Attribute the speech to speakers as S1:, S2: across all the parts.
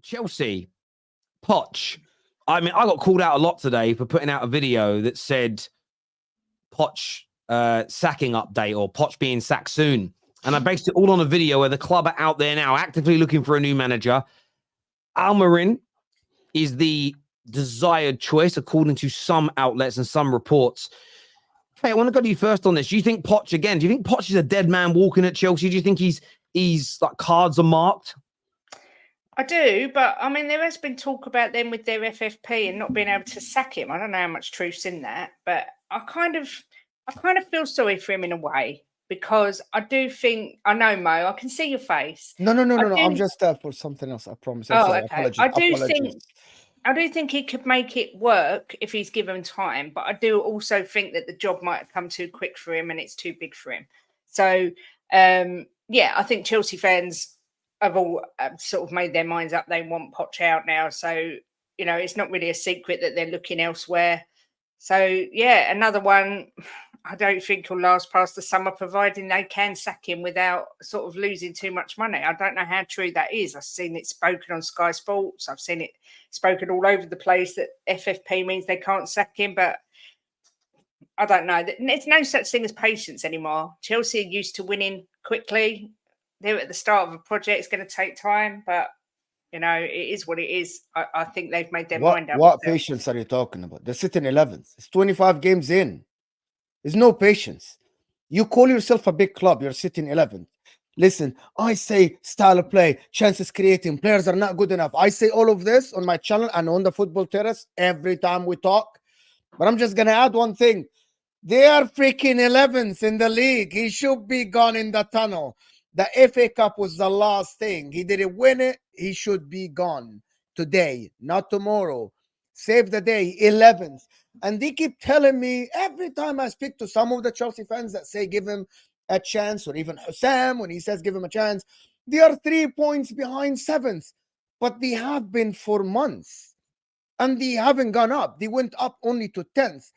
S1: Chelsea, Poch. I mean, I got called out a lot today for putting out a video that said Poch sacking update or Poch being sacked soon. And I based it all on a video where the club are out there now actively looking for a new manager. Amorim is the desired choice, according to some outlets and some reports. Okay, I want to go to you first on this. Do you think Poch, again, do you think Poch is a dead man walking at Chelsea? Do you think he's like cards are marked?
S2: I do, but I mean, there has been talk about them with their FFP and not being able to sack him. I don't know how much truth's in that, but I kind of feel sorry for him in a way, because I do think, I know, Mo, I can see your face.
S3: No. I'm just for something else. I promise. I'm sorry.
S2: Okay. I do think he could make it work if he's given time, but I do also think that the job might have come too quick for him and it's too big for him. So, I think Chelsea fans have all sort of made their minds up. They want Poch out now. So, it's not really a secret that they're looking elsewhere. So, another one. I don't think he'll last past the summer, providing they can sack him without sort of losing too much money. I don't know how true that is. I've seen it spoken on Sky Sports. I've seen it spoken all over the place that FFP means they can't sack him, but I don't know. There's no such thing as patience anymore. Chelsea are used to winning quickly. They're at the start of a project. It's going to take time, but it is what it is. I think they've made their mind up.
S3: What patience are you talking about? They're sitting 11th. It's 25 games in. There's no patience. You call yourself a big club. You're sitting 11th. Listen, I say style of play, chances creating, players are not good enough. I say all of this on my channel and on the Football Terrace every time we talk. But I'm just going to add one thing. They are freaking 11th in the league. He should be gone in the tunnel. The FA Cup was the last thing. He didn't win it. He should be gone today, not tomorrow. Save the day, 11th. And they keep telling me every time I speak to some of the Chelsea fans that say give him a chance, or even Sam when he says give him a chance, they are 3 points behind 7th. But they have been for months. And they haven't gone up. They went up only to 10th.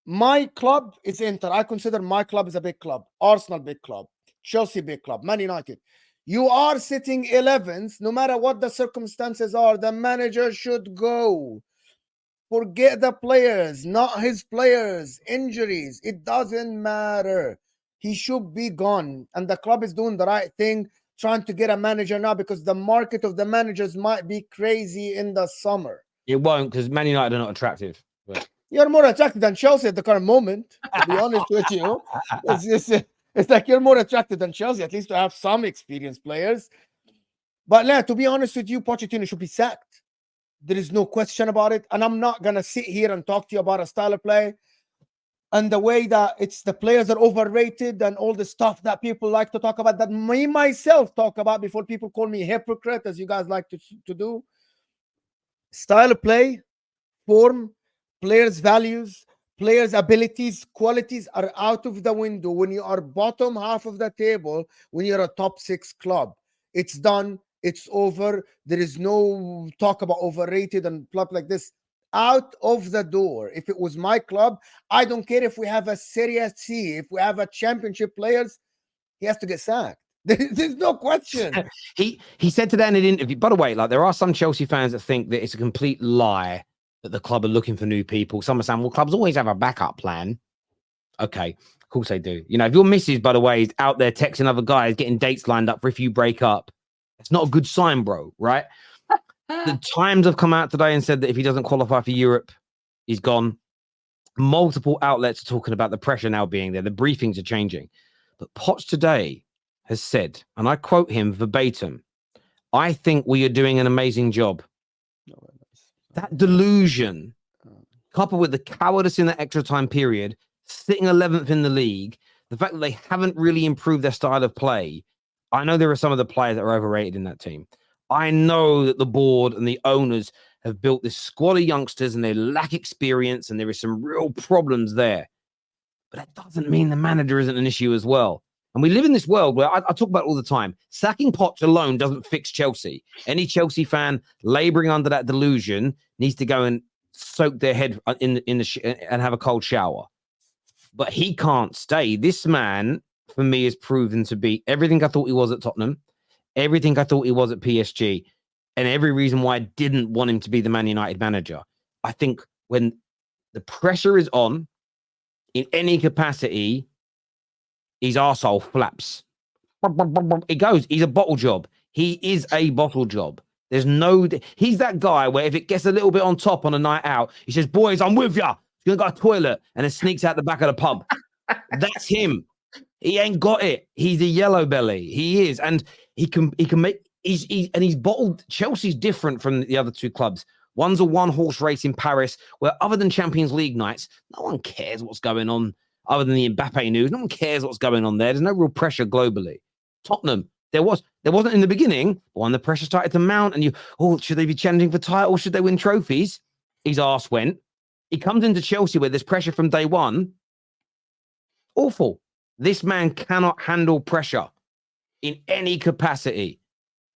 S3: My club is Inter. I consider my club is a big club. Arsenal, big club. Chelsea, big club. Man United. You are sitting 11th. No matter what the circumstances are, the manager should go. Forget the players, not his players, injuries. It doesn't matter. He should be gone. And the club is doing the right thing, trying to get a manager now, because the market of the managers might be crazy in the summer.
S1: It won't, because Man United are not attractive. But...
S3: You're more attractive than Chelsea at the current moment, to be honest with you. It's like you're more attractive than Chelsea, at least to have some experienced players. But to be honest with you, Pochettino should be sacked. There is no question about it. And I'm not going to sit here and talk to you about a style of play and the way that it's the players are overrated and all the stuff that people like to talk about, that me myself talk about before people call me hypocrite, as you guys like to do. Style of play, form, players' values, players' abilities, qualities are out of the window when you are bottom half of the table, when you're a top 6 club. It's done. It's over. There is no talk about overrated and club like this. Out of the door. If it was my club, I don't care if we have a Serie C, if we have a championship players, he has to get sacked. There's no question.
S1: He said today in an interview, by the way, like there are some Chelsea fans that think that it's a complete lie that the club are looking for new people. Some are saying, well, clubs always have a backup plan. Okay, of course they do. If your missus, by the way, is out there texting other guys, getting dates lined up for if you break up, it's not a good sign, bro, right? The Times have come out today and said that if he doesn't qualify for Europe, he's gone. Multiple outlets are talking about the pressure now being there. The briefings are changing. But Poch today has said, and I quote him verbatim, I think we are doing an amazing job. That delusion, coupled with the cowardice in the extra time period, sitting 11th in the league, the fact that they haven't really improved their style of play. I know there are some of the players that are overrated in that team. I know that the board and the owners have built this squad of youngsters and they lack experience and there is some real problems there. But that doesn't mean the manager isn't an issue as well. And we live in this world where I talk about it all the time. Sacking Poch alone doesn't fix Chelsea. Any Chelsea fan laboring under that delusion needs to go and soak their head in the and have a cold shower. But he can't stay. This man, for me, is proven to be everything I thought he was at Tottenham, everything I thought he was at PSG. and every reason why I didn't want him to be the Man United manager. I think when the pressure is on in any capacity, his arsehole flaps. It goes. He's a bottle job. He is a bottle job. He's that guy where if it gets a little bit on top on a night out, he says, boys, I'm with ya. He's going to go to the toilet and then sneaks out the back of the pub. That's him. He ain't got it. He's a yellow belly. He is. And he can make, he's bottled. Chelsea's different from the other two clubs. One's a one-horse race in Paris where other than Champions League nights, no one cares what's going on other than the Mbappe news. No one cares what's going on there. There's no real pressure globally. Tottenham, there wasn't in the beginning, but when the pressure started to mount and should they be challenging for titles? Should they win trophies? His arse went. He comes into Chelsea where there's pressure from day one. Awful. This man cannot handle pressure in any capacity.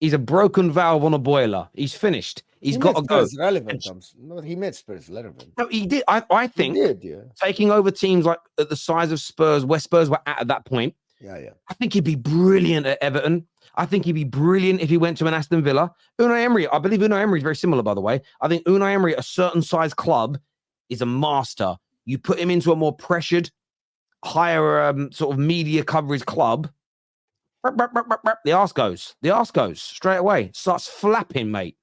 S1: He's a broken valve on a boiler. He's finished. He's got to go.
S3: Relevant. No, he made Spurs relevant.
S1: No, he did. I think
S3: he did, yeah.
S1: Taking over teams like at the size of Spurs, where Spurs were at that point.
S3: Yeah.
S1: I think he'd be brilliant at Everton. I think he'd be brilliant if he went to an Aston Villa. Unai Emery, I believe Unai Emery is very similar, by the way. I think Unai Emery at a certain size club is a master. You put him into a more pressured, higher sort of media coverage club, the arse goes straight away. Starts flapping, mate.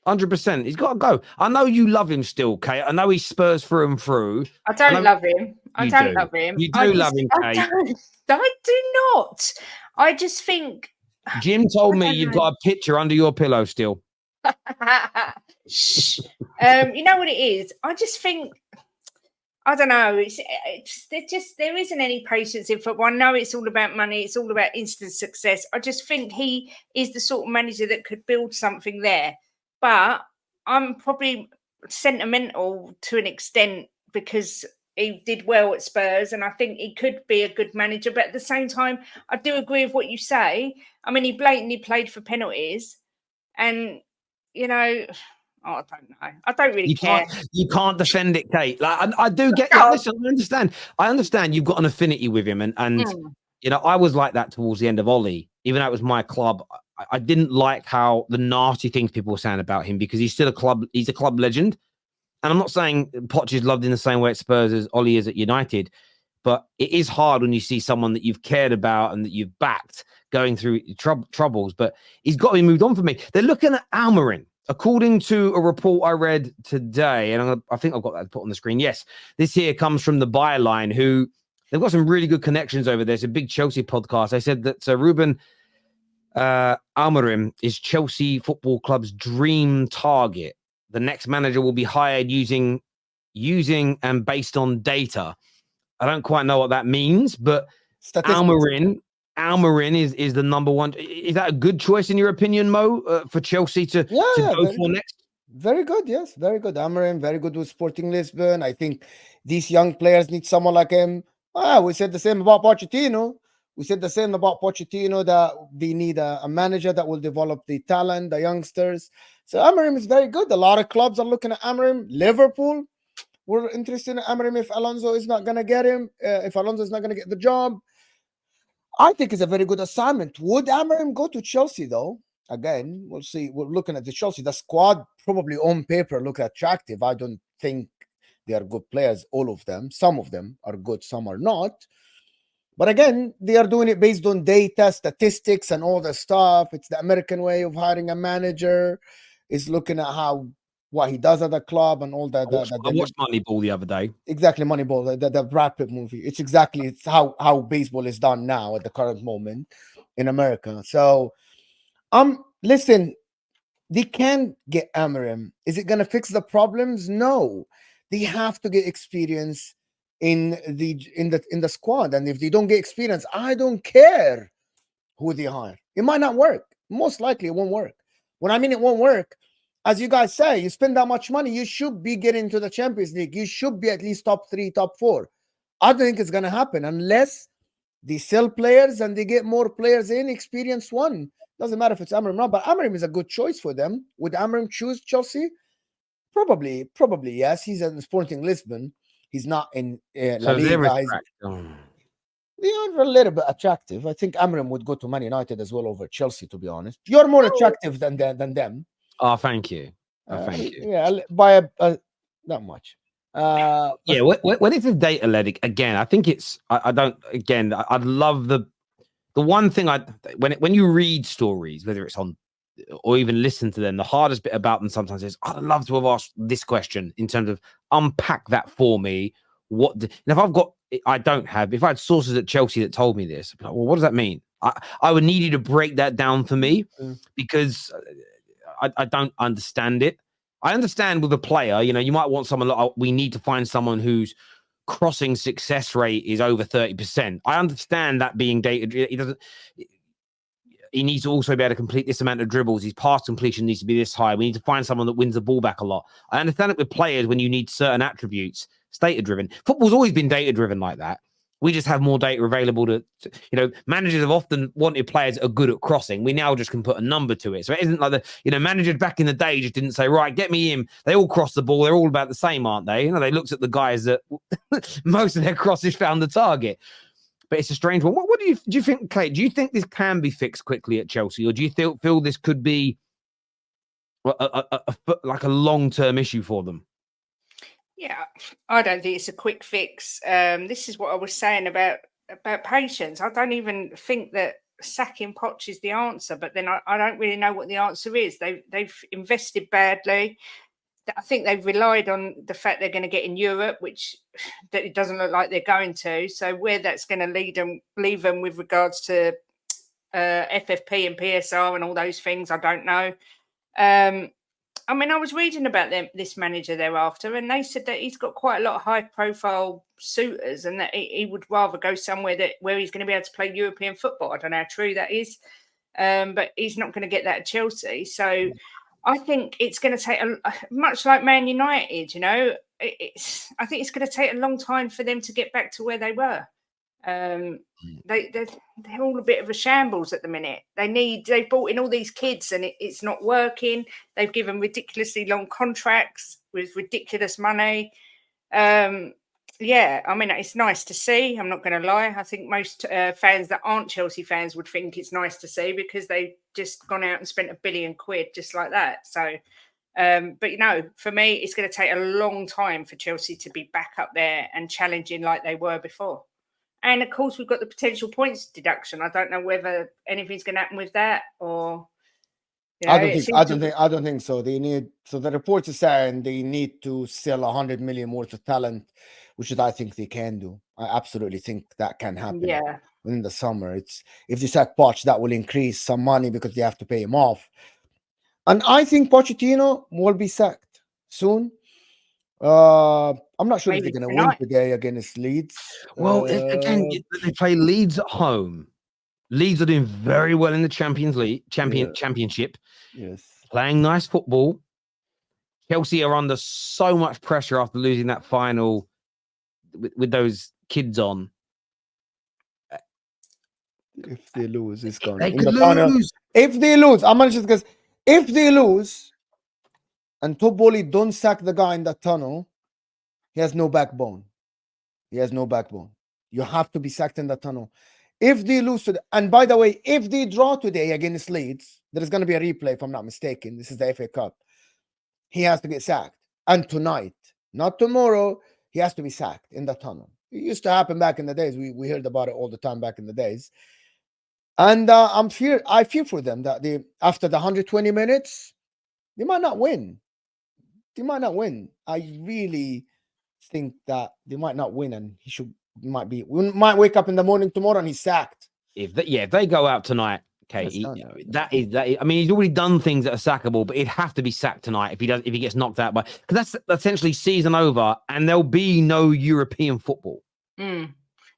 S1: 100%. He's got to go. I know you love him still, Kate. I know he's Spurs through and through.
S2: I don't love him. I don't love him.
S1: You do love him, Kate.
S2: I do not. I just think...
S1: Jim told me you've got a picture under your pillow still.
S2: Shh. You know what it is? I just think... I don't know. There isn't any patience in football. I know it's all about money. It's all about instant success. I just think he is the sort of manager that could build something there. But I'm probably sentimental to an extent because he did well at Spurs and I think he could be a good manager. But at the same time, I do agree with what you say. I mean, he blatantly played for penalties and, I don't know. I don't really care.
S1: You can't defend it, Kate. Like I do get. Listen, I understand. You've got an affinity with him, and I was like that towards the end of Ollie. Even though it was my club, I didn't like how the nasty things people were saying about him because he's still a club. He's a club legend, and I'm not saying Poch is loved in the same way at Spurs as Ollie is at United, but it is hard when you see someone that you've cared about and that you've backed going through troubles. But he's got to be moved on for me. They're looking at Amorim. According to a report I read today, and I think I've got that put on the screen. Yes, this here comes from the Byline, who they've got some really good connections over there. It's a big Chelsea podcast. They said that Ruben Amorim is Chelsea Football Club's dream target. The next manager will be hired using and based on data. I don't quite know what that means, but Amorim is the number one. Is that a good choice in your opinion, Mo, for Chelsea to go for next?
S3: Very good, yes. Very good. Amorim, very good with Sporting Lisbon. I think these young players need someone like him. We said the same about Pochettino. That they need a manager that will develop the talent, the youngsters. So Amorim is very good. A lot of clubs are looking at Amorim. Liverpool were interested in Amorim if Alonso is not going to get him, if Alonso is not going to get the job. I think it's a very good assignment. Would Amorim go to Chelsea, though? Again, we'll see. We're looking at the Chelsea. The squad probably on paper look attractive. I don't think they are good players, all of them. Some of them are good, some are not. But again, they are doing it based on data, statistics, and all the stuff. It's the American way of hiring a manager. It's looking at what he does at the club and all that.
S1: I watched Moneyball the other day.
S3: Exactly, Moneyball, the Brad Pitt movie. It's how baseball is done now at the current moment in America. So, listen, they can get Amorim. Is it going to fix the problems? No. They have to get experience in the squad, and if they don't get experience, I don't care who they hire. It might not work. Most likely, it won't work. When I mean it won't work, as you guys say, you spend that much money, you should be getting to the Champions League. You should be at least top 3, top 4. I don't think it's going to happen unless they sell players and they get more players in, experienced one. Doesn't matter if it's Amorim or not, but Amorim is a good choice for them. Would Amorim choose Chelsea? Probably, yes. He's in Sporting Lisbon. He's not in La Liga. They are a little bit attractive. I think Amorim would go to Man United as well over Chelsea, to be honest. You're more attractive than them.
S1: Oh, thank you. Oh, thank you.
S3: Yeah, by not much.
S1: Yeah, when it's a data led, again, I think it's. I don't. Again, I'd love the one thing when you read stories, whether it's on or even listen to them, the hardest bit about them sometimes is I'd love to have asked this question in terms of unpack that for me. And if I've got, I don't have. If I had sources at Chelsea that told me this, I'd be like, well, what does that mean? I would need you to break that down for me because I don't understand it. I understand with a player, you might want someone like, we need to find someone whose crossing success rate is over 30%. I understand that being data. He needs to also be able to complete this amount of dribbles. His pass completion needs to be this high. We need to find someone that wins the ball back a lot. I understand it with players when you need certain attributes, data-driven. Football's always been data-driven like that. We just have more data available to managers have often wanted players that are good at crossing. We now just can put a number to it. So it isn't like managers back in the day just didn't say, right, get me in. They all cross the ball. They're all about the same, aren't they? They looked at the guys that most of their crosses found the target. But it's a strange one. What do you think, Kate? Do you think this can be fixed quickly at Chelsea? Or do you feel this could be like a long-term issue for them?
S2: Yeah, I don't think it's a quick fix. This is what I was saying about patience. I don't even think that sacking Poch is the answer, but then I don't really know what the answer is. They've invested badly. I think they've relied on the fact they're going to get in Europe, which that it doesn't look like they're going to. So where that's going to leave them with regards to FFP and PSR and all those things, I don't know. I mean, I was reading about this manager thereafter, and they said that he's got quite a lot of high-profile suitors, and that he would rather go somewhere where he's going to be able to play European football. I don't know how true that is, but he's not going to get that at Chelsea. So I think it's going to take much like Man United. I think it's going to take a long time for them to get back to where they were. They're all a bit of a shambles at the minute. They've brought in all these kids and it's not working. They've given ridiculously long contracts with ridiculous money. Yeah, I mean, it's nice to see. I'm not going to lie. I think most fans that aren't Chelsea fans would think it's nice to see because they've just gone out and spent £1 billion just like that. So, but for me, it's going to take a long time for Chelsea to be back up there and challenging like they were before. And of course, we've got the potential points deduction. I don't know whether anything's going to happen with that, or
S3: I don't think so. So the reports are saying they need to sell 100 million worth of talent, which I think they can do. I absolutely think that can happen.
S2: Yeah.
S3: In the summer, if they sack Poch, that will increase some money because they have to pay him off. And I think Pochettino will be sacked soon. I'm not sure if they're going to win today against Leeds.
S1: Well, again, they play Leeds at home. Leeds are doing very well in the Championship.
S3: Yes,
S1: playing nice football. Chelsea are under so much pressure after losing that final with those kids on.
S3: If they lose, it's gone.
S1: They could lose.
S3: If they lose, I'm not just because if they lose and Toboli don't sack the guy in that tunnel, he has no backbone. You have to be sacked in that tunnel. If they lose today, and by the way, if they draw today against Leeds, there is going to be a replay, if I'm not mistaken. This is the FA Cup. He has to get sacked. And tonight, not tomorrow, he has to be sacked in the tunnel. It used to happen back in the days. We heard about it all the time back in the days. And I fear for them that after the 120 minutes, they might not win. I really think that they might not win, and we might wake up in the morning tomorrow and he's sacked.
S1: If they go out tonight, Katie, that is. I mean, he's already done things that are sackable, but he'd have to be sacked tonight if he gets knocked out because that's essentially season over, and there'll be no European football.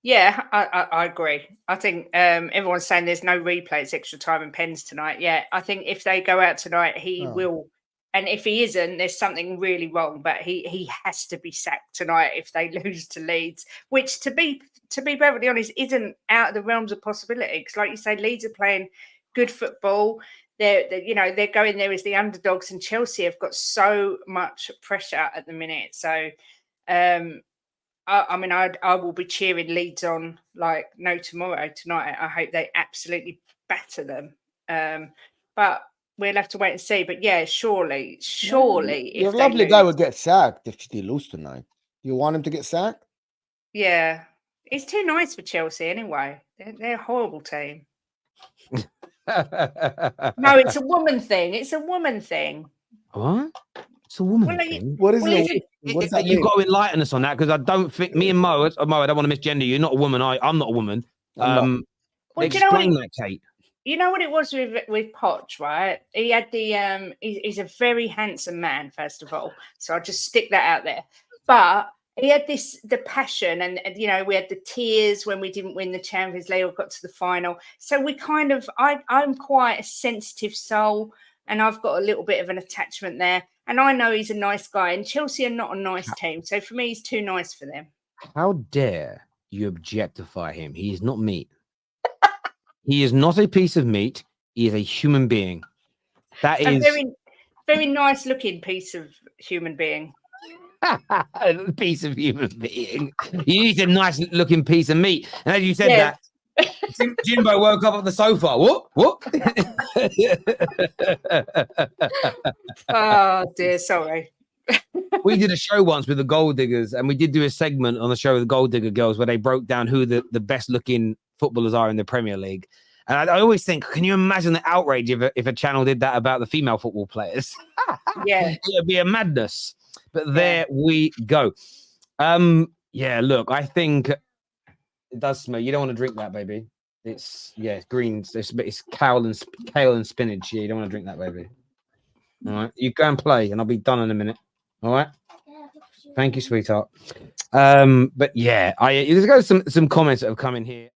S2: Yeah, I agree. I think everyone's saying there's no replays, extra time and pens tonight. Yeah, I think if they go out tonight, he will. And if he isn't, there's something really wrong. But he has to be sacked tonight if they lose to Leeds, which to be perfectly honest, isn't out of the realms of possibility. Because like you say, Leeds are playing good football. They're going there as the underdogs, and Chelsea have got so much pressure at the minute. So I mean, I will be cheering Leeds on like no tomorrow tonight. I hope they absolutely batter them. But we'll have to wait and see. But yeah, surely,
S3: Your
S2: if they
S3: lovely guy
S2: lose,
S3: will get sacked if they lose tonight. You want him to get sacked?
S2: yeah, it's too nice for Chelsea anyway. They're a horrible team. No, it's a woman thing. It's a woman thing.
S1: What? It's a woman
S2: Well,
S1: thing.
S3: What is
S2: Well,
S3: it?
S2: if
S3: What does that
S1: You've
S3: mean?
S1: got to enlighten us on that, because I don't think me and Mo, I don't want to misgender you. You're not a woman. I'm not a woman.
S3: I'm not.
S2: Well, do you know what
S1: Explain that, Kate.
S2: You know what it was with Poch, right? He had the he's a very handsome man, first of all. So I'll just stick that out there. But he had the passion, and you know, we had the tears when we didn't win the Champions League or got to the final. So we kind of I'm quite a sensitive soul, and I've got a little bit of an attachment there. And I know he's a nice guy, and Chelsea are not a nice team. So for me, he's too nice for them.
S1: How dare you objectify him? He is not meat. He is not a piece of meat. He is a human being. That
S2: A
S1: is
S2: very, very nice looking piece of human being.
S1: a piece of human being. You need a nice looking piece of meat. And as you said that, Jimbo woke up on the sofa. What?
S2: Oh dear, sorry.
S1: We did a show once with the Gold Diggers, and we did do a segment on the show with the Gold Digger Girls where they broke down who the best looking footballers are in the Premier League. And I always think, can you imagine the outrage if a channel did that about the female football players?
S2: Yeah,
S1: It'd be a madness. But there we go. Yeah, look, I think it does smell. You don't want to drink that, baby. It's greens. It's kale and spinach. Yeah, you don't want to drink that, baby. All right, you go and play, and I'll be done in a minute. All right. Thank you, sweetheart. But yeah, there's some comments that have come in here.